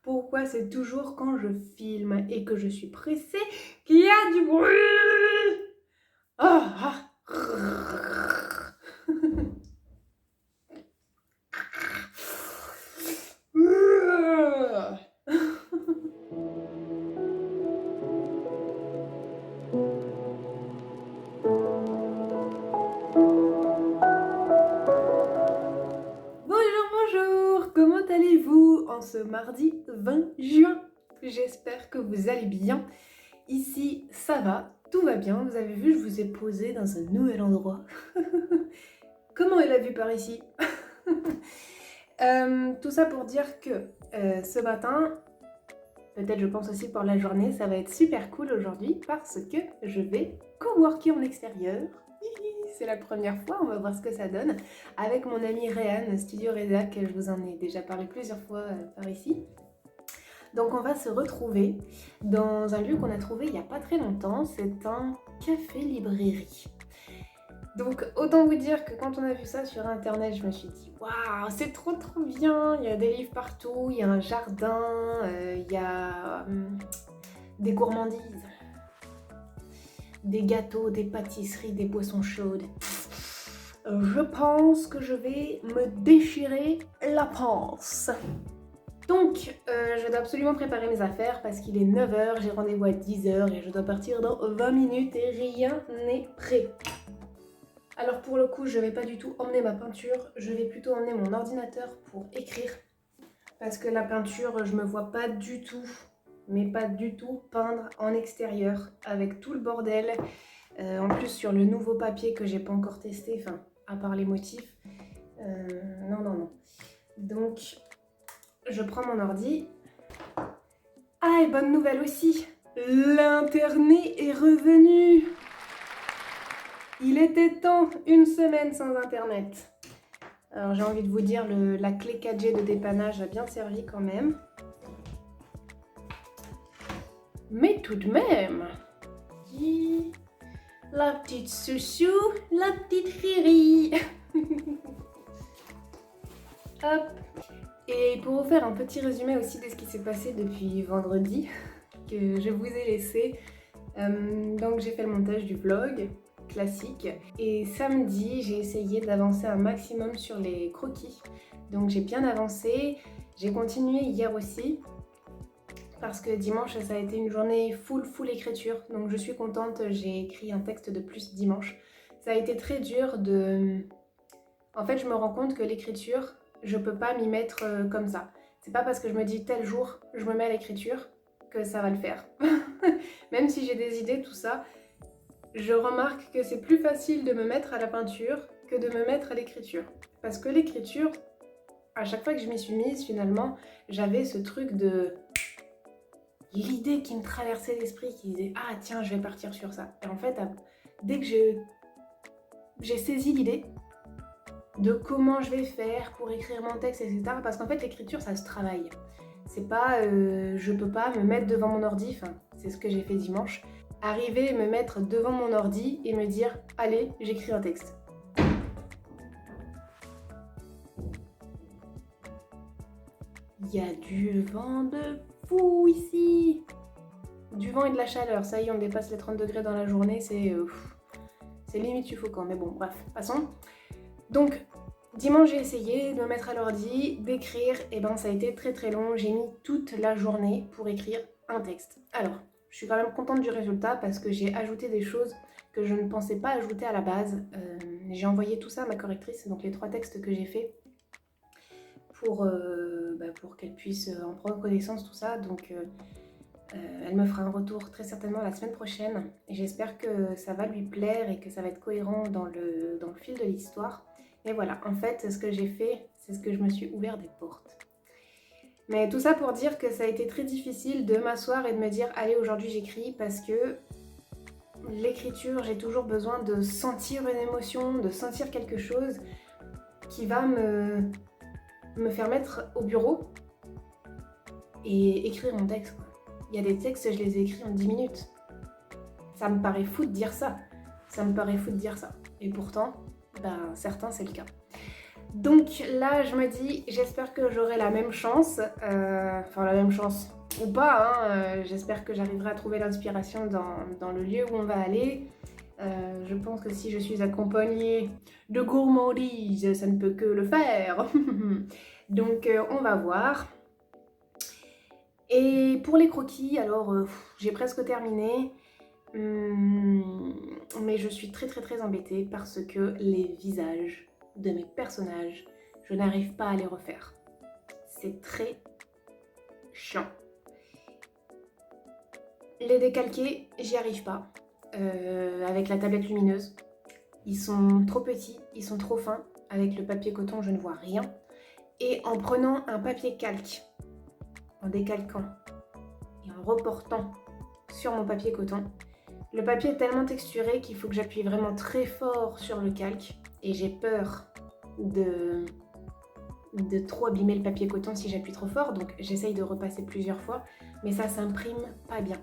Pourquoi c'est toujours quand je filme et que je suis pressée qu'il y a du bruit? Ah. Bonjour, comment allez-vous en ce mardi 20 juin? J'espère que vous allez bien. Ici, ça va, tout va bien. Vous avez vu, je vous ai posé dans un nouvel endroit. Comment est la vue par ici? Tout ça pour dire que ce matin, peut-être je pense aussi pour la journée, ça va être super cool aujourd'hui parce que je vais coworker en extérieur. C'est la première fois, on va voir ce que ça donne. Avec mon ami Réan, Studio Rédac, je vous en ai déjà parlé plusieurs fois par ici. Donc on va se retrouver dans un lieu qu'on a trouvé il n'y a pas très longtemps, c'est un café-librairie. Donc autant vous dire que quand on a vu ça sur internet, je me suis dit waouh, c'est trop bien, il y a des livres partout, il y a un jardin, il y a des gourmandises, des gâteaux, des pâtisseries, des boissons chaudes. Je pense que je vais me déchirer la panse. Donc, je dois absolument préparer mes affaires parce qu'il est 9h, j'ai rendez-vous à 10h et je dois partir dans 20 minutes et rien n'est prêt. Alors pour le coup, je vais pas du tout emmener ma peinture, je vais plutôt emmener mon ordinateur pour écrire. Parce que la peinture, je me vois pas du tout, mais pas du tout, peindre en extérieur avec tout le bordel. En plus sur le nouveau papier que j'ai pas encore testé, enfin, à part les motifs. Non. Donc, je prends mon ordi. Ah, et bonne nouvelle aussi, l'internet est revenu. Il était temps, une semaine sans internet. Alors j'ai envie de vous dire, la clé 4G de dépannage a bien servi quand même. Mais tout de même, la petite chouchou, la petite Riri. Hop. Et pour vous faire un petit résumé aussi de ce qui s'est passé depuis vendredi, que je vous ai laissé, donc j'ai fait le montage du vlog classique et samedi j'ai essayé d'avancer un maximum sur les croquis, donc j'ai bien avancé, j'ai continué hier aussi parce que dimanche ça a été une journée full écriture, donc je suis contente, j'ai écrit un texte de plus dimanche. Ça a été très dur de... En fait je me rends compte que l'écriture, je peux pas m'y mettre comme ça. C'est pas parce que je me dis tel jour je me mets à l'écriture que ça va le faire. Même si j'ai des idées, tout ça, je remarque que c'est plus facile de me mettre à la peinture que de me mettre à l'écriture. Parce que l'écriture, à chaque fois que je m'y suis mise, finalement, j'avais ce truc de... l'idée qui me traversait l'esprit, qui disait « Ah tiens, je vais partir sur ça ». Et en fait, dès que j'ai saisi l'idée de comment je vais faire pour écrire mon texte, etc. Parce qu'en fait, l'écriture, ça se travaille. C'est pas... je peux pas me mettre devant mon ordi, enfin, c'est ce que j'ai fait dimanche, arriver et me mettre devant mon ordi et me dire « Allez, j'écris un texte ». Il y a du vent de fou ici. Du vent et de la chaleur, ça y est, on dépasse les 30 degrés dans la journée, c'est limite suffocant, mais bon, bref, passons. Donc, dimanche, j'ai essayé de me mettre à l'ordi, d'écrire, et ben ça a été très long, j'ai mis toute la journée pour écrire un texte. Alors, je suis quand même contente du résultat parce que j'ai ajouté des choses que je ne pensais pas ajouter à la base. J'ai envoyé tout ça à ma correctrice, donc les 3 textes que j'ai faits, pour qu'elle puisse en prendre connaissance, tout ça. Donc elle me fera un retour très certainement la semaine prochaine. Et j'espère que ça va lui plaire et que ça va être cohérent dans le fil de l'histoire. Et voilà, en fait, ce que j'ai fait, c'est ce que je me suis ouvert des portes. Mais tout ça pour dire que ça a été très difficile de m'asseoir et de me dire « Allez, aujourd'hui j'écris » parce que l'écriture, j'ai toujours besoin de sentir une émotion, de sentir quelque chose qui va me faire mettre au bureau et écrire mon texte, quoi. Il y a des textes, je les ai écrits en 10 minutes. Ça me paraît fou de dire ça. Et pourtant, certains, c'est le cas. Donc là, je me dis, j'espère que j'aurai la même chance, enfin la même chance ou pas, hein, j'espère que j'arriverai à trouver l'inspiration dans le lieu où on va aller. Je pense que si je suis accompagnée de gourmandise, ça ne peut que le faire. Donc on va voir. Et pour les croquis, alors j'ai presque terminé. Mais je suis très embêtée parce que les visages de mes personnages, je n'arrive pas à les refaire. C'est très chiant. Les décalquer, j'y arrive pas. Avec la tablette lumineuse, ils sont trop petits, ils sont trop fins. Avec le papier coton, je ne vois rien. Et en prenant un papier calque, en décalquant et en reportant sur mon papier coton, le papier est tellement texturé qu'il faut que j'appuie vraiment très fort sur le calque et j'ai peur de trop abîmer le papier coton si j'appuie trop fort, donc j'essaye de repasser plusieurs fois, mais ça s'imprime pas bien.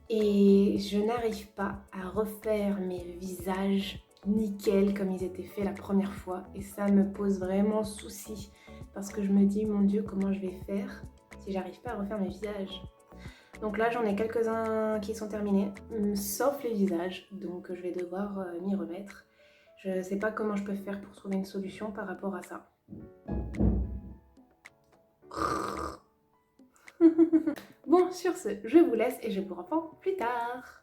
Et je n'arrive pas à refaire mes visages nickel comme ils étaient faits la première fois et ça me pose vraiment souci parce que je me dis mon Dieu, comment je vais faire si j'arrive pas à refaire mes visages. Donc là, j'en ai quelques-uns qui sont terminés, sauf les visages, donc je vais devoir m'y remettre. Je ne sais pas comment je peux faire pour trouver une solution par rapport à ça. Bon, sur ce, je vous laisse et je vous reprends plus tard.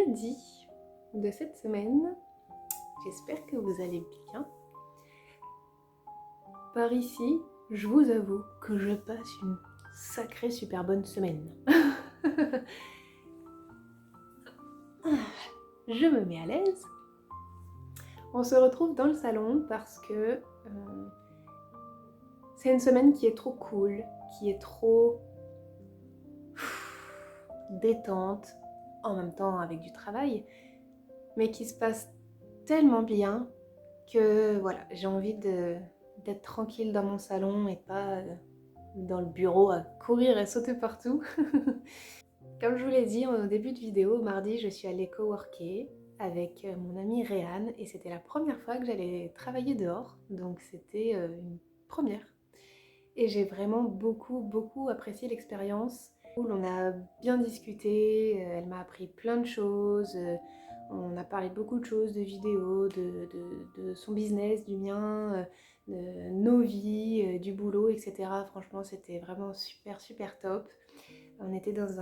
jeudi de cette semaine. J'espère que vous allez bien. Par ici, je vous avoue que je passe une sacrée super bonne semaine. Je me mets à l'aise. On se retrouve dans le salon parce que c'est une semaine qui est trop cool, qui est trop détente, en même temps avec du travail, mais qui se passe tellement bien que voilà, j'ai envie d'être tranquille dans mon salon et pas dans le bureau à courir et sauter partout. Comme je vous l'ai dit au début de vidéo, mardi je suis allée coworker avec mon amie Réane et c'était la première fois que j'allais travailler dehors, donc c'était une première. Et j'ai vraiment beaucoup apprécié l'expérience. On a bien discuté, elle m'a appris plein de choses, on a parlé de beaucoup de choses, de vidéos, de son business, du mien, de nos vies, du boulot, etc. Franchement, c'était vraiment super top. On était dans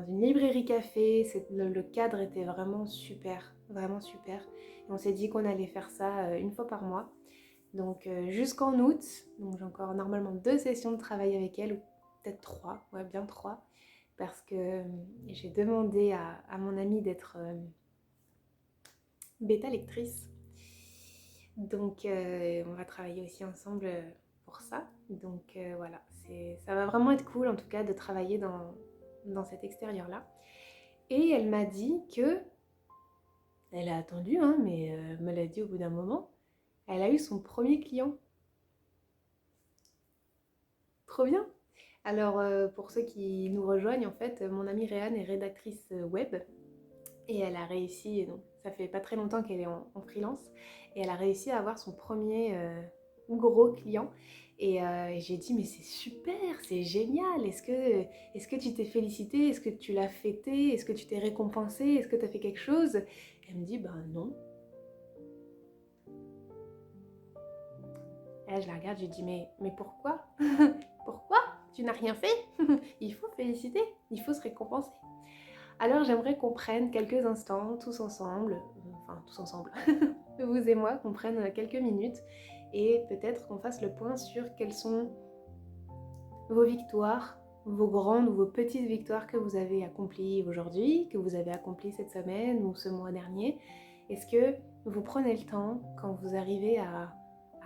une librairie café, le cadre était vraiment super. Et on s'est dit qu'on allait faire ça une fois par mois. Donc jusqu'en août, donc j'ai encore normalement 2 sessions de travail avec elle, ou peut-être 3, ouais bien 3, parce que j'ai demandé à mon amie d'être bêta lectrice. Donc on va travailler aussi ensemble pour ça. Donc voilà, ça va vraiment être cool en tout cas de travailler dans cet extérieur-là. Et elle m'a dit que, elle a attendu, hein, mais me l'a dit au bout d'un moment, elle a eu son premier client. Trop bien! Alors pour ceux qui nous rejoignent, en fait, mon amie Réane est rédactrice web et elle a réussi, donc ça fait pas très longtemps qu'elle est en freelance, et elle a réussi à avoir son premier gros client. Et j'ai dit mais c'est super, c'est génial, est-ce que tu t'es félicitée, est-ce que tu l'as fêté, est-ce que tu t'es récompensée, est-ce que tu as fait quelque chose? Elle me dit bah non. Et là je la regarde, je lui dis mais pourquoi? Pourquoi? Tu n'as rien fait? Il faut féliciter, il faut se récompenser. Alors j'aimerais qu'on prenne quelques instants, tous ensemble, vous et moi, qu'on prenne quelques minutes et peut-être qu'on fasse le point sur quelles sont vos victoires, vos grandes ou vos petites victoires que vous avez accomplies aujourd'hui, que vous avez accomplies cette semaine ou ce mois dernier. Est-ce que vous prenez le temps quand vous arrivez à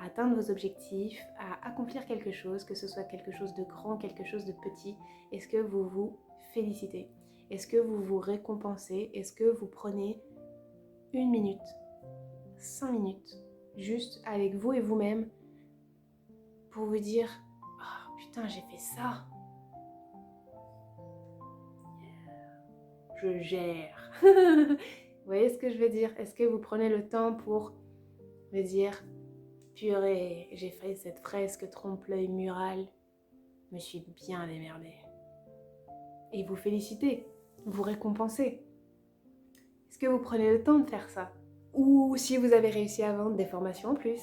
atteindre vos objectifs, à accomplir quelque chose, que ce soit quelque chose de grand, quelque chose de petit, est-ce que vous vous félicitez? Est-ce que vous vous récompensez? Est-ce que vous prenez 1 minute, 5 minutes, juste avec vous et vous-même pour vous dire « Oh putain, j'ai fait ça !» Je gère. Vous voyez ce que je veux dire? Est-ce que vous prenez le temps pour me dire « Purée, j'ai fait cette fresque trompe-l'œil murale, je me suis bien démerdée. » Et vous félicitez, vous récompensez. Est-ce que vous prenez le temps de faire ça? Ou si vous avez réussi à vendre des formations en plus,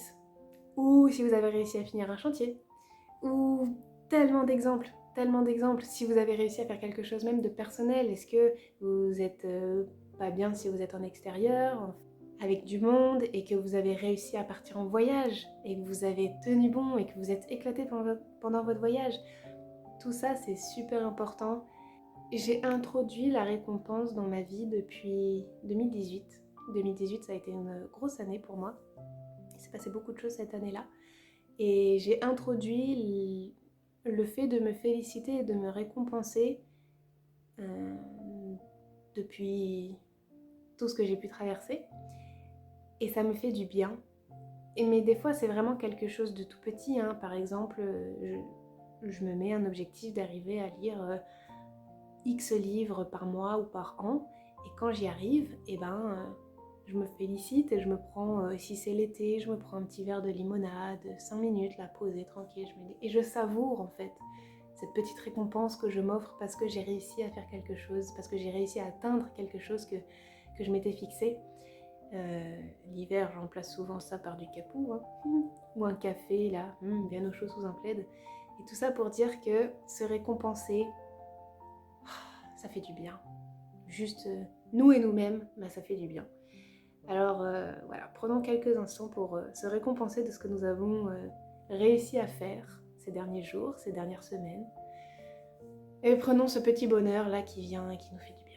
ou si vous avez réussi à finir un chantier, ou tellement d'exemples, si vous avez réussi à faire quelque chose même de personnel. Est-ce que vous êtes pas bien si vous êtes en extérieur, avec du monde, et que vous avez réussi à partir en voyage, et que vous avez tenu bon, et que vous êtes éclaté pendant votre voyage? Tout ça, c'est super important. J'ai introduit la récompense dans ma vie depuis 2018. 2018, ça a été une grosse année pour moi. Il s'est passé beaucoup de choses cette année-là. Et j'ai introduit le fait de me féliciter et de me récompenser depuis tout ce que j'ai pu traverser. Et ça me fait du bien. Mais des fois, c'est vraiment quelque chose de tout petit, hein. Par exemple, je me mets un objectif d'arriver à lire X livres par mois ou par an. Et quand j'y arrive, je me félicite et je me prends, si c'est l'été, je me prends un petit verre de limonade, 5 minutes, la poser tranquille, et je savoure en fait cette petite récompense que je m'offre parce que j'ai réussi à faire quelque chose, parce que j'ai réussi à atteindre quelque chose que je m'étais fixé. L'hiver, j'emplace souvent ça par du capou, hein, ou un café là, bien au chaud sous un plaid. Et tout ça pour dire que se récompenser, ça fait du bien. juste nous et nous-mêmes, bah, ça fait du bien. Alors voilà, prenons quelques instants pour se récompenser de ce que nous avons réussi à faire ces derniers jours, ces dernières semaines. Et prenons ce petit bonheur là qui vient et qui nous fait du bien.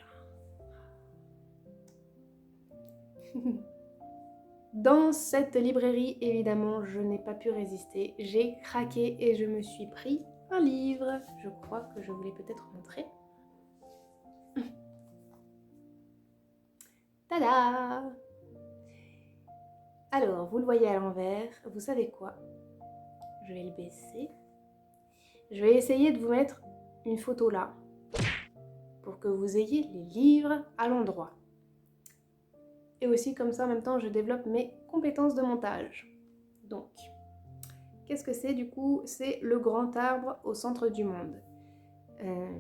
Dans cette librairie, évidemment, je n'ai pas pu résister. J'ai craqué et je me suis pris un livre. Je crois que je voulais peut-être montrer. Tada! Alors, vous le voyez à l'envers. Vous savez quoi? Je vais le baisser. Je vais essayer de vous mettre une photo là pour que vous ayez les livres à l'endroit. Et aussi comme ça en même temps je développe mes compétences de montage. Donc, qu'est-ce que c'est du coup? C'est Le Grand Arbre au centre du monde.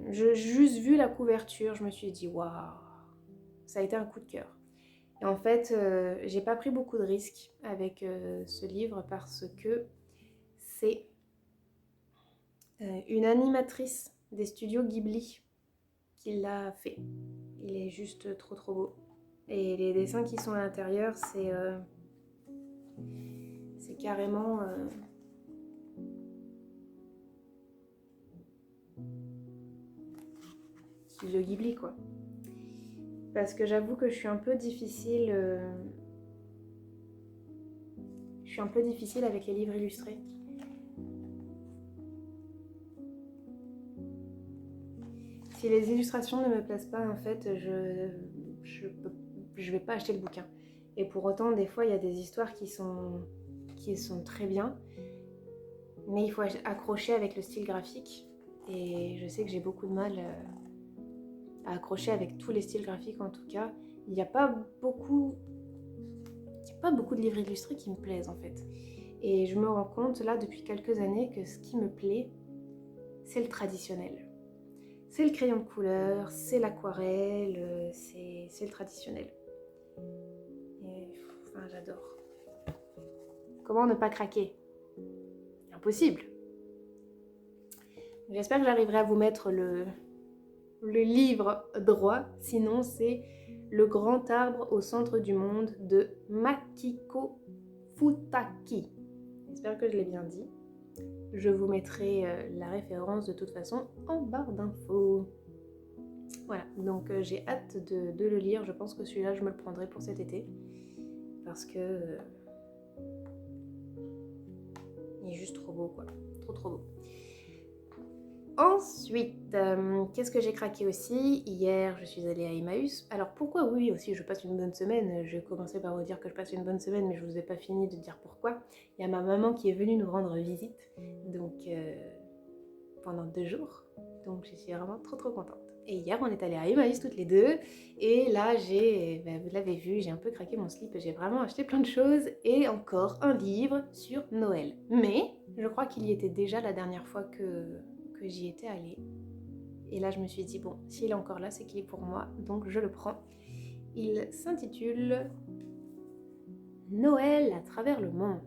J'ai juste vu la couverture, je me suis dit waouh, ça a été un coup de cœur. Et en fait, j'ai pas pris beaucoup de risques avec ce livre parce que c'est une animatrice des studios Ghibli qui l'a fait. Il est juste trop trop beau. Et les dessins qui sont à l'intérieur, c'est carrément studio Ghibli quoi. Parce que j'avoue que je suis un peu difficile avec les livres illustrés. Si les illustrations ne me plaisent pas, en fait, je vais pas acheter le bouquin. Et pour autant, des fois, il y a des histoires qui sont très bien, mais il faut accrocher avec le style graphique. Et je sais que j'ai beaucoup de mal à accrocher avec tous les styles graphiques, en tout cas. Il n'y a pas beaucoup de livres illustrés qui me plaisent, en fait. Et je me rends compte, là, depuis quelques années, que ce qui me plaît, c'est le traditionnel. C'est le crayon de couleur, c'est l'aquarelle, c'est le traditionnel. Et, enfin, j'adore. Comment ne pas craquer? Impossible. J'espère que j'arriverai à vous mettre le livre droit. Sinon, c'est Le Grand Arbre au centre du monde de Makiko Futaki. J'espère que je l'ai bien dit. Je vous mettrai la référence de toute façon en barre d'infos. Voilà, donc j'ai hâte de le lire. Je pense que celui-là, je me le prendrai pour cet été. Parce que il est juste trop beau, quoi. Trop trop beau. Ensuite, qu'est-ce que j'ai craqué aussi? Hier, je suis allée à Emmaüs. Alors pourquoi? Oui, aussi, je passe une bonne semaine. Je vais commencer par vous dire que je passe une bonne semaine, mais je vous ai pas fini de dire pourquoi. Il y a ma maman qui est venue nous rendre visite, donc pendant 2 jours. Donc je suis vraiment trop trop contente. Et hier, on est allé à Emmaüs toutes les deux. Et là, vous l'avez vu, j'ai un peu craqué mon slip. J'ai vraiment acheté plein de choses. Et encore un livre sur Noël. Mais je crois qu'il y était déjà la dernière fois que j'y étais allée. Et là, je me suis dit, bon, s'il est encore là, c'est qu'il est pour moi. Donc, je le prends. Il s'intitule Noël à travers le monde.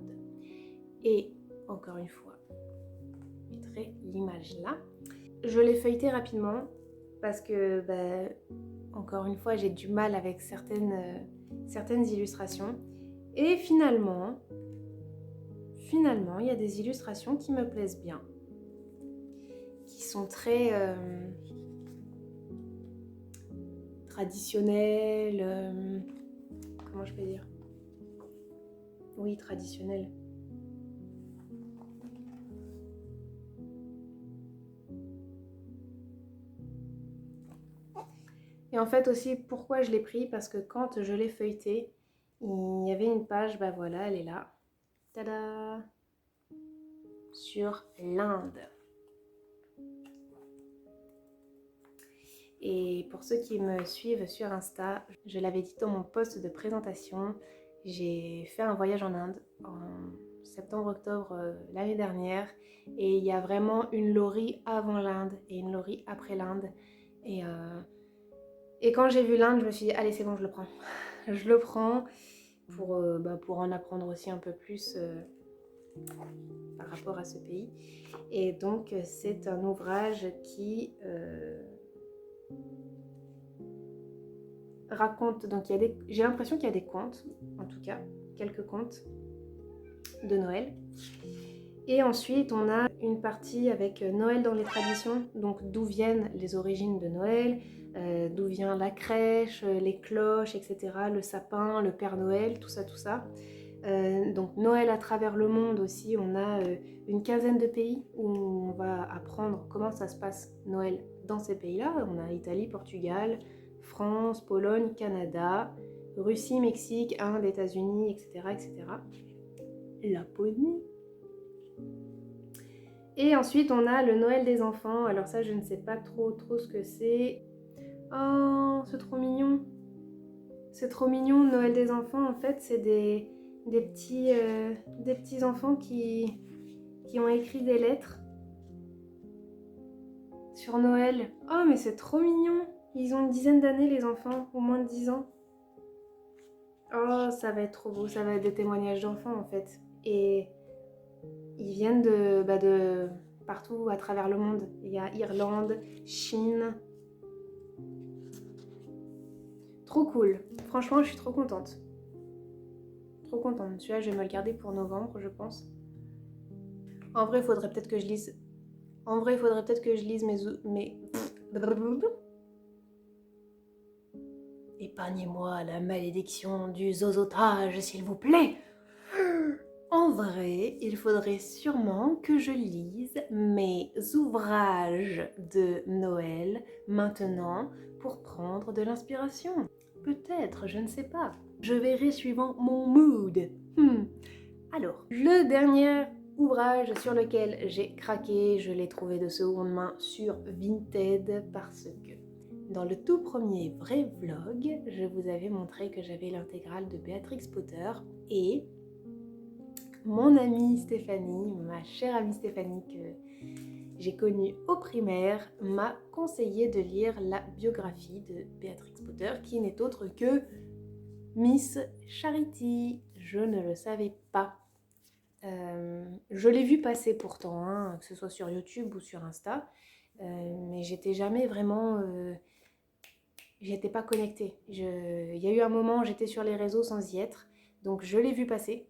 Et, encore une fois, je mettrai l'image là. Je l'ai feuilleté rapidement parce que, encore une fois, j'ai du mal avec certaines illustrations. Et finalement, il y a des illustrations qui me plaisent bien, qui sont très traditionnelles. Comment je peux dire? Oui, traditionnelles. Et en fait aussi, pourquoi je l'ai pris? Parce que quand je l'ai feuilleté, il y avait une page, voilà, elle est là. Tada! Sur l'Inde. Et pour ceux qui me suivent sur Insta, je l'avais dit dans mon post de présentation, j'ai fait un voyage en Inde en septembre-octobre l'année dernière. Et il y a vraiment une lori avant l'Inde et une lori après l'Inde. Et quand j'ai vu l'Inde, je me suis dit, allez c'est bon, je le prends. Je le prends pour en apprendre aussi un peu plus par rapport à ce pays. Et donc c'est un ouvrage qui raconte, donc j'ai l'impression qu'il y a des contes, en tout cas, quelques contes de Noël. Et ensuite, on a une partie avec Noël dans les traditions, donc d'où viennent les origines de Noël, d'où vient la crèche, les cloches, etc., le sapin, le Père Noël, tout ça, tout ça. Donc Noël à travers le monde aussi, on a une quinzaine de pays où on va apprendre comment ça se passe Noël dans ces pays-là. On a Italie, Portugal, France, Pologne, Canada, Russie, Mexique, Inde, États-Unis, etc., etc. Laponie. Et ensuite, on a le Noël des enfants. Alors ça, je ne sais pas trop ce que c'est. Oh, c'est trop mignon. C'est trop mignon, Noël des enfants. En fait, c'est des petits enfants qui ont écrit des lettres sur Noël. Oh, mais c'est trop mignon. Ils ont une dizaine d'années, les enfants, au moins de 10 ans. Oh, ça va être trop beau. Ça va être des témoignages d'enfants, en fait. Et ils viennent de partout à travers le monde. Il y a Irlande, Chine. Trop cool. Franchement, je suis trop contente. Trop contente. Celui-là, je vais me le garder pour novembre, je pense. En vrai, il faudrait peut-être que je lise... mes... Épargnez-moi la malédiction du zozotage, s'il vous plaît. En vrai, il faudrait sûrement que je lise mes ouvrages de Noël maintenant pour prendre de l'inspiration. Peut-être, je ne sais pas. Je verrai suivant mon mood. Alors, le dernier ouvrage sur lequel j'ai craqué, je l'ai trouvé de seconde main sur Vinted parce que dans le tout premier vrai vlog, je vous avais montré que j'avais l'intégrale de Béatrix Potter et mon amie Stéphanie, ma chère amie Stéphanie que j'ai connue au primaire, m'a conseillé de lire la biographie de Béatrix Potter qui n'est autre que Miss Charity. Je ne le savais pas. Je l'ai vu passer pourtant, hein, que ce soit sur YouTube ou sur Insta, mais j'étais jamais vraiment... j'étais pas connectée. Il y a eu un moment où j'étais sur les réseaux sans y être, donc je l'ai vu passer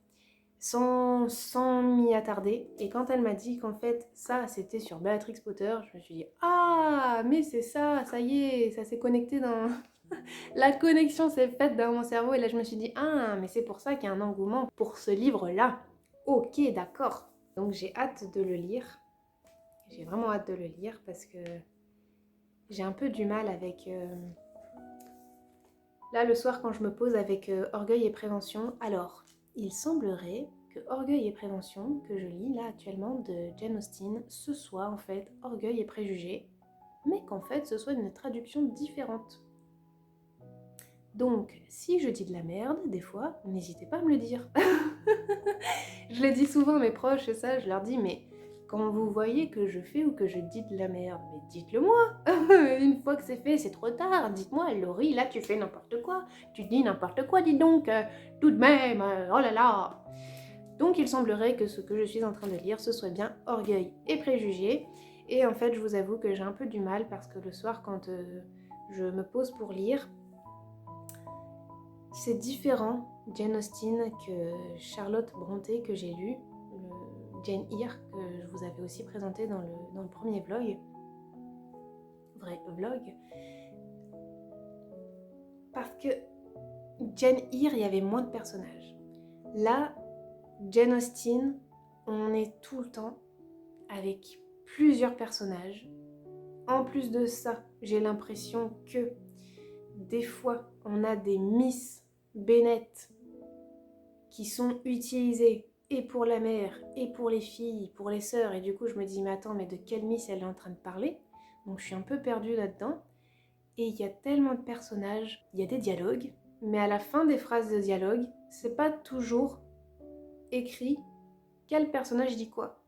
sans m'y attarder. Et quand elle m'a dit qu'en fait ça c'était sur Béatrix Potter, je me suis dit ah mais c'est ça, ça y est, ça s'est connecté dans... La connexion s'est faite dans mon cerveau et là je me suis dit ah mais c'est pour ça qu'il y a un engouement pour ce livre-là. Ok, d'accord. Donc j'ai hâte de le lire. J'ai vraiment hâte de le lire parce que j'ai un peu du mal avec... Là le soir quand je me pose avec Orgueil et Prévention, alors il semblerait que Orgueil et Prévention, que je lis là actuellement de Jane Austen, ce soit en fait Orgueil et Préjugés, mais qu'en fait ce soit une traduction différente. Donc, si je dis de la merde, des fois, n'hésitez pas à me le dire. Je le dis souvent à mes proches et ça, je leur dis, mais quand vous voyez que je fais ou que je dis de la merde, mais dites-le moi. Une fois que c'est fait, c'est trop tard. Dites-moi, Laurie, là tu fais n'importe quoi. Tu dis n'importe quoi, dis donc. Tout de même, oh là là. Donc il semblerait que ce que je suis en train de lire, ce soit bien Orgueil et Préjugés. Et en fait, je vous avoue que j'ai un peu du mal parce que le soir, quand je me pose pour lire, c'est différent Jane Austen que Charlotte Brontë que j'ai lu, Jane Eyre que je vous avais aussi présenté dans le premier vlog, parce que Jane Eyre, il y avait moins de personnages. Là, Jane Austen, on est tout le temps avec plusieurs personnages. En plus de ça, j'ai l'impression que des fois, on a des Miss Bennet qui sont utilisées et pour la mère, et pour les filles, pour les sœurs. Et du coup, je me dis, mais attends, mais de quelle Miss elle est en train de parler? Donc je suis un peu perdue là-dedans. Et il y a tellement de personnages, il y a des dialogues, mais à la fin des phrases de dialogue, c'est pas toujours écrit quel personnage dit quoi.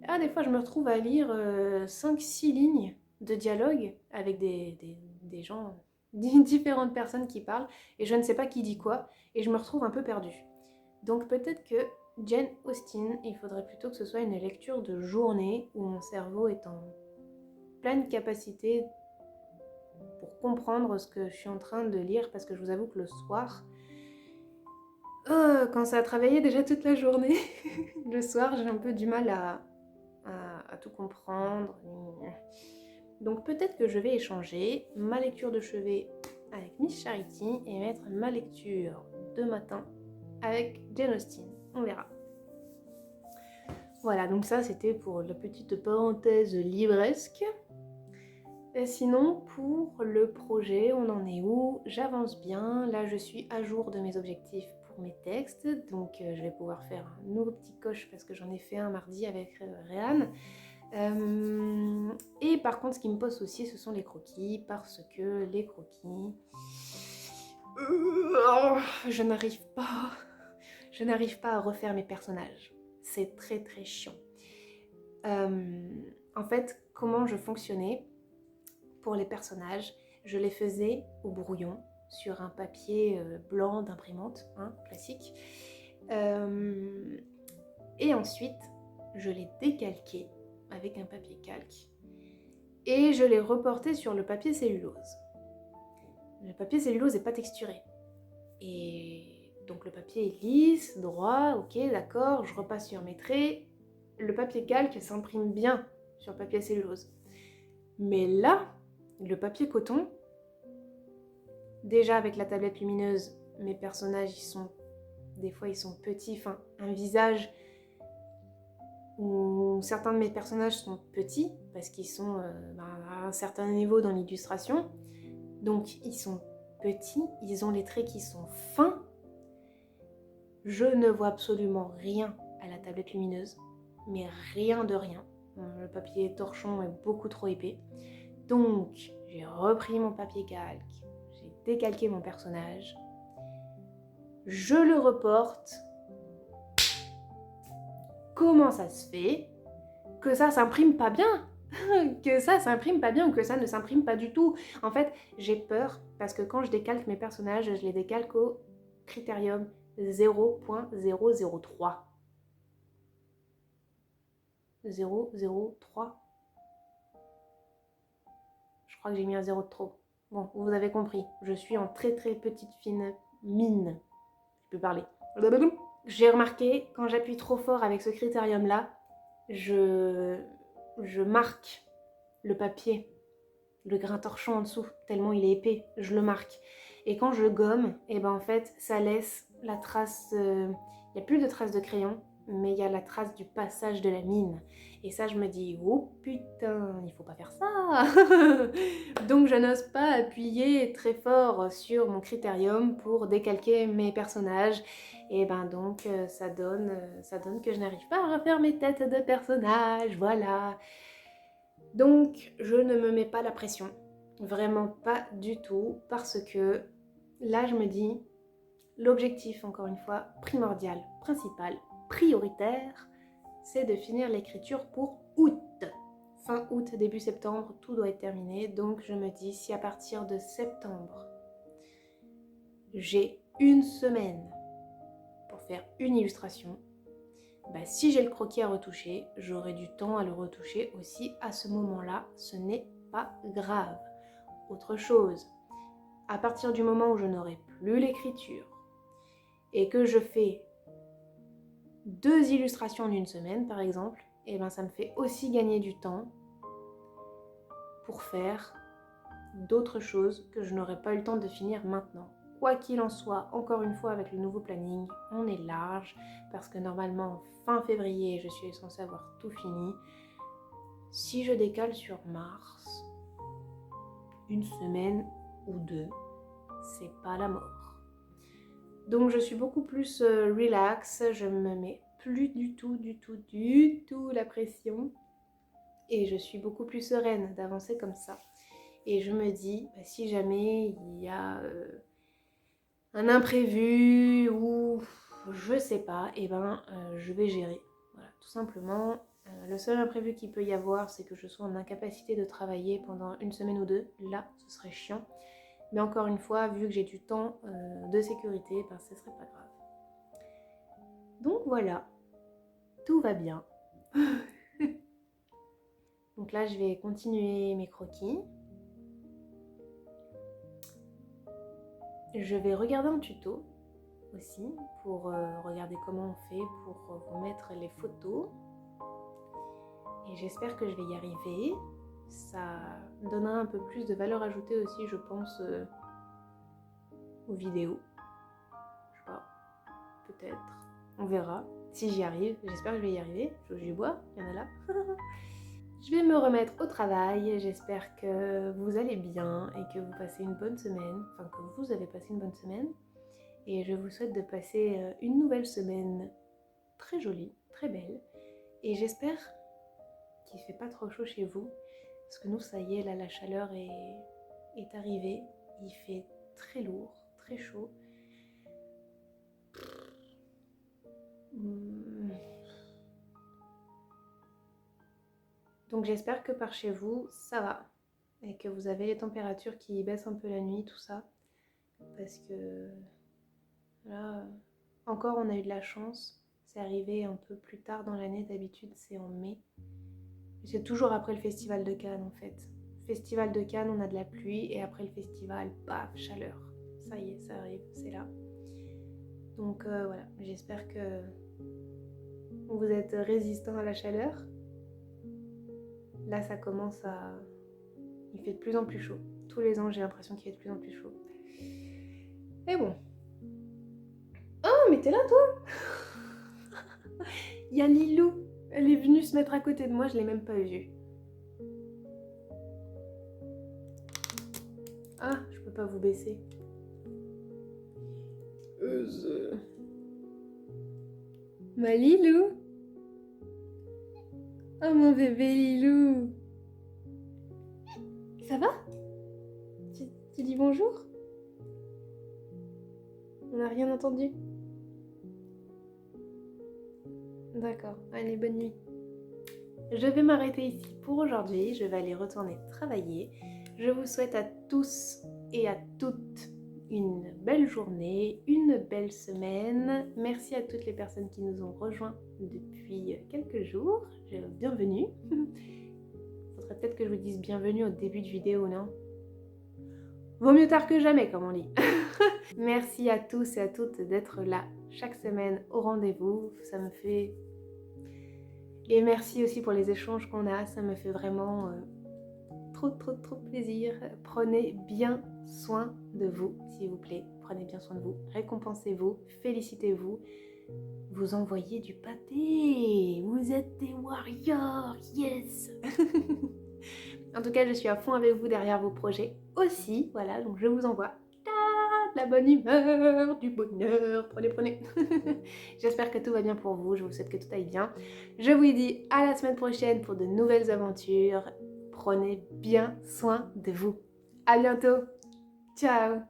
Ah, des fois, je me retrouve à lire 5-6 lignes de dialogue avec des gens, différentes personnes qui parlent, et je ne sais pas qui dit quoi, et je me retrouve un peu perdue. Donc peut-être que Jane Austen, il faudrait plutôt que ce soit une lecture de journée où mon cerveau est en pleine capacité pour comprendre ce que je suis en train de lire, parce que je vous avoue que le soir, quand ça a travaillé déjà toute la journée, le soir j'ai un peu du mal à tout comprendre. Donc peut-être que je vais échanger ma lecture de chevet avec Miss Charity et mettre ma lecture de matin avec Jane Austen. On verra. Voilà, donc ça c'était pour la petite parenthèse livresque. Et sinon, pour le projet, on en est où? J'avance bien. Là, je suis à jour de mes objectifs pour mes textes. Donc, je vais pouvoir faire un nouveau petit coche parce que j'en ai fait un mardi avec Réan. Et par contre, ce qui me pose aussi, ce sont les croquis. Parce que les croquis... je n'arrive pas à refaire mes personnages. C'est très très chiant. En fait, comment je fonctionnais pour les personnages, je les faisais au brouillon sur un papier blanc d'imprimante, hein, classique. Et ensuite, je les décalquais avec un papier calque et je les reportais sur le papier cellulose. Le papier cellulose n'est pas texturé. Et donc le papier est lisse, droit, ok, d'accord, je repasse sur mes traits. Le papier calque s'imprime bien sur le papier cellulose. Mais là, le papier coton, déjà avec la tablette lumineuse, mes personnages, des fois ils sont petits, enfin un visage où certains de mes personnages sont petits parce qu'ils sont à un certain niveau dans l'illustration. Donc ils sont petits, ils ont les traits qui sont fins. Je ne vois absolument rien à la tablette lumineuse, mais rien de rien. Le papier torchon est beaucoup trop épais. Donc j'ai repris mon papier calque, j'ai décalqué mon personnage, je le reporte. Comment ça se fait que ça s'imprime pas bien? Que ça s'imprime pas bien ou que ça ne s'imprime pas du tout? En fait, j'ai peur parce que quand je décalque mes personnages, je les décalque au critérium 0.003. 003. Je crois que j'ai mis un 0 de trop. Bon, vous avez compris. Je suis en très très petite fine mine. Je peux parler. J'ai remarqué, quand j'appuie trop fort avec ce critérium-là, je marque le papier, le grain torchon en dessous, tellement il est épais, je le marque. Et quand je gomme, et ben en fait, ça laisse la trace... Il n'y a plus de trace de crayon, mais il y a la trace du passage de la mine. Et ça, je me dis, oh putain, il faut pas faire ça. Donc je n'ose pas appuyer très fort sur mon critérium pour décalquer mes personnages. Et ben donc ça donne que je n'arrive pas à refaire mes têtes de personnages, voilà. Donc je ne me mets pas la pression, vraiment pas du tout, parce que là je me dis, l'objectif encore une fois primordial, principal, prioritaire, c'est de finir l'écriture pour août. Fin août, début septembre, tout doit être terminé, donc je me dis si à partir de septembre, j'ai une semaine pour faire une illustration, bah, si j'ai le croquis à retoucher, j'aurai du temps à le retoucher aussi à ce moment-là, ce n'est pas grave. Autre chose, à partir du moment où je n'aurai plus l'écriture et que je fais 2 illustrations en une semaine par exemple, et ben ça me fait aussi gagner du temps pour faire d'autres choses que je n'aurais pas eu le temps de finir maintenant. Quoi qu'il en soit, encore une fois avec le nouveau planning, on est large parce que normalement fin février je suis censée avoir tout fini. Si je décale sur mars, une semaine ou 2, c'est pas la mort. Donc je suis beaucoup plus relax, je me mets plus du tout la pression et je suis beaucoup plus sereine d'avancer comme ça. Et je me dis, bah, si jamais il y a un imprévu ou je sais pas, et ben je vais gérer. Voilà, tout simplement. Le seul imprévu qu'il peut y avoir, c'est que je sois en incapacité de travailler pendant une semaine ou 2. Là, ce serait chiant. Mais encore une fois, vu que j'ai du temps de sécurité, ben, ce serait pas grave. Donc voilà, tout va bien. Donc là, je vais continuer mes croquis. je vais regarder un tuto aussi pour regarder comment on fait pour vous mettre les photos. Et j'espère que je vais y arriver. Ça donnera un peu plus de valeur ajoutée aussi, je pense, aux vidéos. Je sais pas, peut-être. On verra si j'y arrive. J'espère que je vais y arriver. Je bois, il y en a là. Je vais me remettre au travail. J'espère que vous allez bien et que vous passez une bonne semaine. Enfin, que vous avez passé une bonne semaine. Et je vous souhaite de passer une nouvelle semaine très jolie, très belle. Et j'espère qu'il ne fait pas trop chaud chez vous. Parce que nous, ça y est, là, la chaleur est arrivée. Il fait très lourd, très chaud. Donc j'espère que par chez vous, ça va. Et que vous avez les températures qui baissent un peu la nuit, tout ça. Parce que là, encore on a eu de la chance. C'est arrivé un peu plus tard dans l'année, d'habitude c'est en mai. C'est toujours après le festival de Cannes en fait. Festival de Cannes, on a de la pluie et après le festival, paf, chaleur. Ça y est, ça arrive, c'est là. Donc voilà, j'espère que vous êtes résistant à la chaleur. Là, ça commence à... Il fait de plus en plus chaud. Tous les ans, j'ai l'impression qu'il fait de plus en plus chaud. Mais bon. Oh, mais t'es là, toi? Il y a Lilou. Elle est venue se mettre à côté de moi, je l'ai même pas vue. Ah, je peux pas vous baisser. Ma Lilou. Oh, mon bébé Lilou. Ça va? Tu dis bonjour? On n'a rien entendu. D'accord, allez, bonne nuit. Je vais m'arrêter ici pour aujourd'hui, je vais aller retourner travailler. Je vous souhaite à tous et à toutes une belle journée, une belle semaine. Merci à toutes les personnes qui nous ont rejoints depuis quelques jours. Bienvenue. Il faudrait peut-être que je vous dise bienvenue au début de vidéo, non? Vaut mieux tard que jamais, comme on dit. Merci à tous et à toutes d'être là chaque semaine au rendez-vous. Ça me fait... Et merci aussi pour les échanges qu'on a. Ça me fait vraiment trop plaisir. Prenez bien soin de vous, s'il vous plaît. Prenez bien soin de vous. Récompensez-vous. Félicitez-vous. Vous envoyez du pâté. Vous êtes des warriors. Yes. En tout cas, je suis à fond avec vous derrière vos projets aussi. Voilà, donc je vous envoie de la bonne humeur, du bonheur. Prenez. J'espère que tout va bien pour vous. Je vous souhaite que tout aille bien. Je vous dis à la semaine prochaine pour de nouvelles aventures. Prenez bien soin de vous. À bientôt. Ciao.